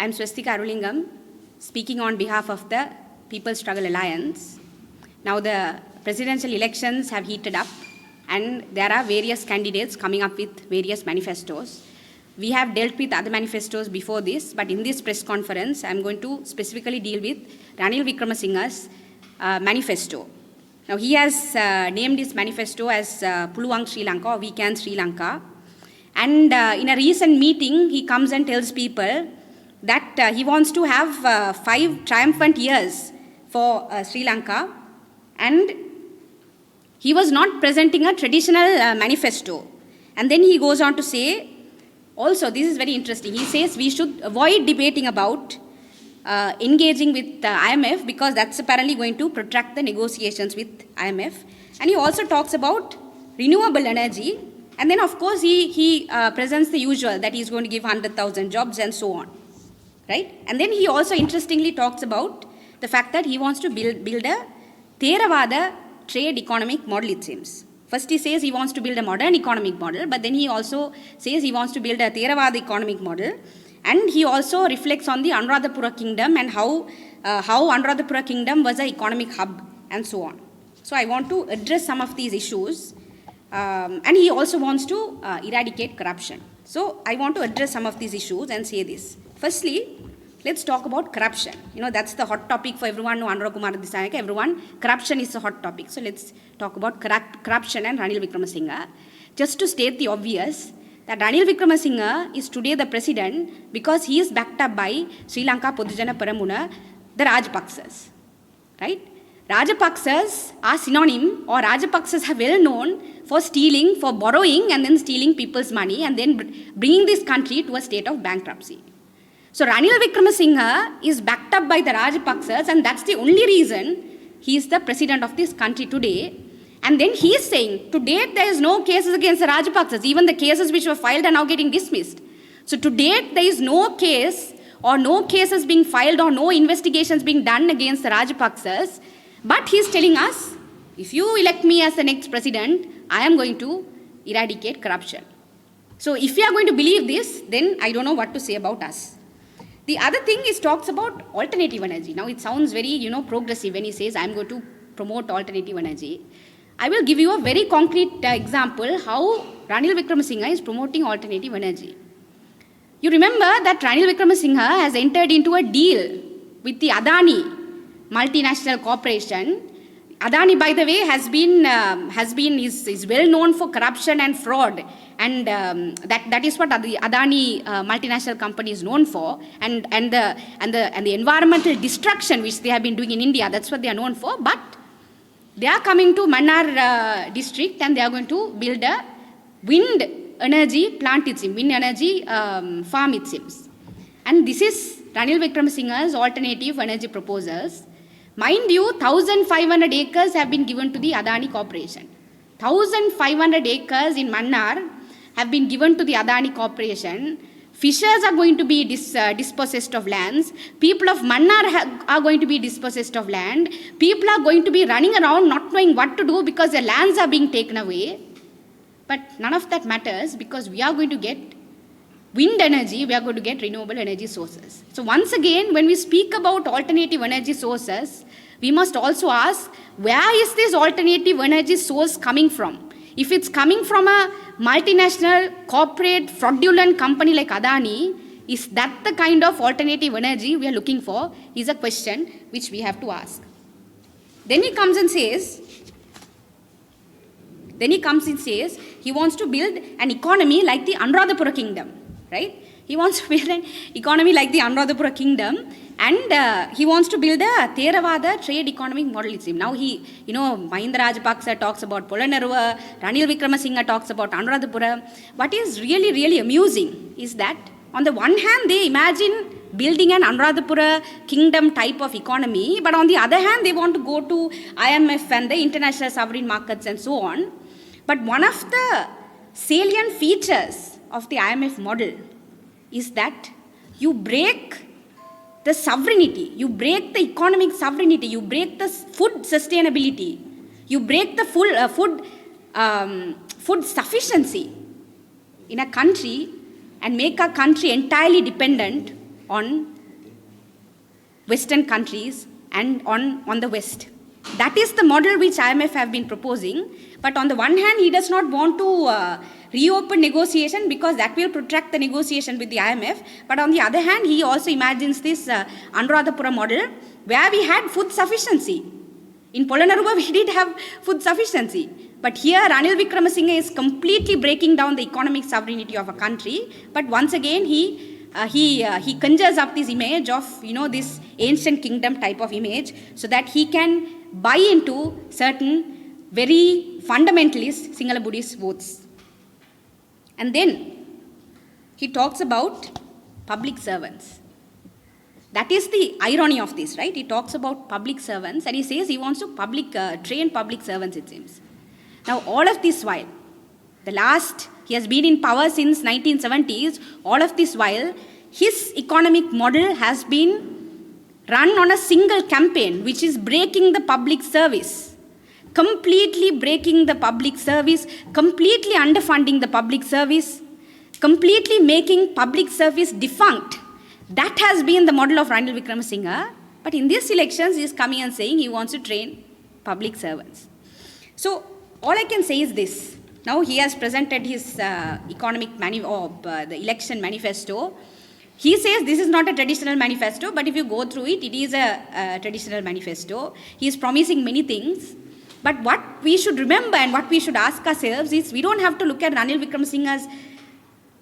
I am Swastika Arulingam, speaking on behalf of the People's Struggle Alliance. Now the presidential elections have heated up and there are various candidates coming up with various manifestos. We have dealt with other manifestos before this, but in this press conference, I am going to specifically deal with Ranil Wickremesinghe's manifesto. Now he has named his manifesto as Puluwang Sri Lanka or We Can Sri Lanka. And in a recent meeting, he comes and tells people that he wants to have 5 triumphant years for Sri Lanka, and he was not presenting a traditional manifesto. And then he goes on to say, also this is very interesting, he says we should avoid debating about engaging with IMF because that's apparently going to protract the negotiations with IMF. And he also talks about renewable energy, and then of course he presents the usual that he's going to give 100,000 jobs and so on. Right? And then he also interestingly talks about the fact that he wants to build a Theravada trade economic model, it seems. First he says he wants to build a modern economic model, but then he also says he wants to build a Theravada economic model, and he also reflects on the Anuradhapura kingdom and how Anuradhapura kingdom was an economic hub and so on. So I want to address some of these issues, and he also wants to eradicate corruption. So I want to address some of these issues and say this. Firstly, let's talk about corruption. You know, that's the hot topic for everyone. No, Anurag Kumar Dissanayake, everyone, corruption is a hot topic. So let's talk about corruption and Ranil Wickremesinghe. Just to state the obvious, that Ranil Wickremesinghe is today the president because he is backed up by Sri Lanka Podujana Peramuna, the Rajapaksas. Right? Rajapaksas are synonym, or Rajapaksas are well known for stealing, for borrowing and then stealing people's money and then bringing this country to a state of bankruptcy. So Ranil Wickremesinghe is backed up by the Rajapaksas, and that's the only reason he is the president of this country today. And then he is saying, to date there is no cases against the Rajapaksas. Even the cases which were filed are now getting dismissed. So to date there is no case or no cases being filed or no investigations being done against the Rajapaksas. But he is telling us, if you elect me as the next president, I am going to eradicate corruption. So if you are going to believe this, then I don't know what to say about us. The other thing is talks about alternative energy. Now it sounds very, progressive when he says I'm going to promote alternative energy. I will give you a very concrete example how Ranil Wickremesinghe is promoting alternative energy. You remember that Ranil Wickremesinghe has entered into a deal with the Adani multinational corporation. Adani, by the way, is well known for corruption and fraud, and that is what the Adani multinational company is known for, and the environmental destruction which they have been doing in India. That's what they are known for. But they are coming to Mannar district and they are going to build a wind energy plant, it seems, wind energy farm, it seems. And this is Ranil Wickremesinghe's alternative energy proposals. Mind you, 1,500 acres have been given to the Adani Corporation. 1,500 acres in Mannar have been given to the Adani Corporation. Fishers are going to be dispossessed of lands. People of Mannar are going to be dispossessed of land. People are going to be running around not knowing what to do because their lands are being taken away. But none of that matters because we are going to get wind energy, we are going to get renewable energy sources. So once again, when we speak about alternative energy sources, we must also ask, where is this alternative energy source coming from? If it's coming from a multinational, corporate, fraudulent company like Adani, is that the kind of alternative energy we are looking for? Is a question which we have to ask. Then he comes and says, he wants to build an economy like the Anuradhapura kingdom. Right? He wants to build an economy like the Anuradhapura kingdom, and he wants to build a Theravada trade economic model. Now Mahinda Rajapaksa talks about Polanaruwa, Ranil Wickremesinghe talks about Anuradhapura. What is really, really amusing is that on the one hand they imagine building an Anuradhapura kingdom type of economy, but on the other hand they want to go to IMF and the international sovereign markets and so on. But one of the salient features of the IMF model is that you break the sovereignty, you break the economic sovereignty, you break the food sustainability, you break the food sufficiency in a country and make a country entirely dependent on Western countries and on the West. That is the model which IMF have been proposing. But on the one hand, he does not want to reopen negotiation because that will protract the negotiation with the IMF. But on the other hand, he also imagines this Anuradhapura model where we had food sufficiency. In Polonnaruwa, we did have food sufficiency. But here, Ranil Wickremesinghe is completely breaking down the economic sovereignty of a country. But once again, he conjures up this image of, this ancient kingdom type of image so that he can buy into certain very fundamentalist Sinhala Buddhist votes. And then he talks about public servants. That is the irony of this, right? He talks about public servants and he says he wants to train public servants, it seems. Now, all of this while, he has been in power since 1970s, all of this while, his economic model has been run on a single campaign, which is breaking the public service, completely breaking the public service, completely underfunding the public service, completely making public service defunct. That has been the model of Ranil Wickremesinghe. But in these elections, he is coming and saying he wants to train public servants. So, all I can say is this. Now he has presented his the election manifesto. He says this is not a traditional manifesto, but if you go through it, it is a traditional manifesto. He is promising many things. But what we should remember and what we should ask ourselves is we don't have to look at Ranil Wickremesinghe's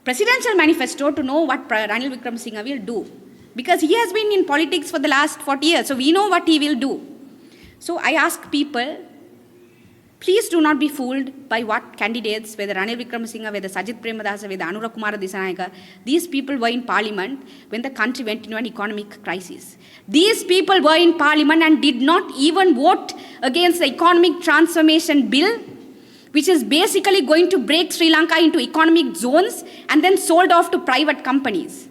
presidential manifesto to know what Ranil Wickremesinghe will do. Because he has been in politics for the last 40 years, so we know what he will do. So I ask people, please do not be fooled by what candidates, whether Ranil Wickremesinghe, whether Sajith Premadasa, whether Anura Kumara Dissanayake, these people were in parliament when the country went into an economic crisis. These people were in parliament and did not even vote against the economic transformation bill, which is basically going to break Sri Lanka into economic zones and then sold off to private companies.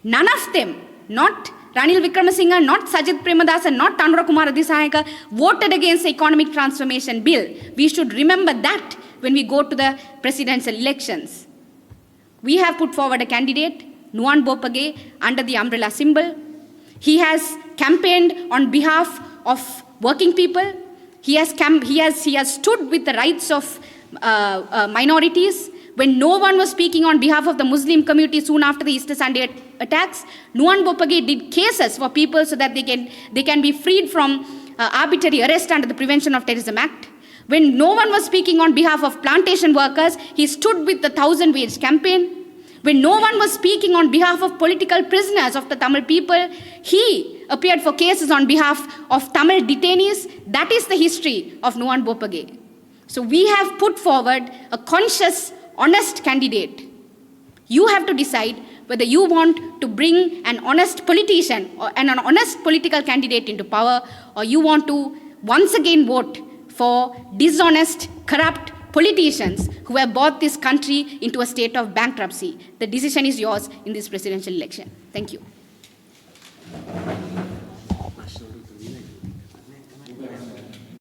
None of them, not Ranil Wickremesinghe, not Sajith Premadasa, not Anura Kumara Dissanayake, voted against the economic transformation bill. We should remember that when we go to the presidential elections. We have put forward a candidate, Nuwan Bopage, under the umbrella symbol. He has campaigned on behalf of working people. He has stood with the rights of minorities. When no one was speaking on behalf of the Muslim community soon after the Easter Sunday attacks, Nuwan Bopage did cases for people so that they can be freed from arbitrary arrest under the Prevention of Terrorism Act. When no one was speaking on behalf of plantation workers, he stood with the 1,000 wage campaign. When no one was speaking on behalf of political prisoners of the Tamil people, he appeared for cases on behalf of Tamil detainees. That is the history of Nuwan Bopage. So we have put forward a conscious, honest candidate. You have to decide whether you want to bring an honest politician and an honest political candidate into power, or you want to once again vote for dishonest, corrupt politicians who have brought this country into a state of bankruptcy. The decision is yours in this presidential election. Thank you.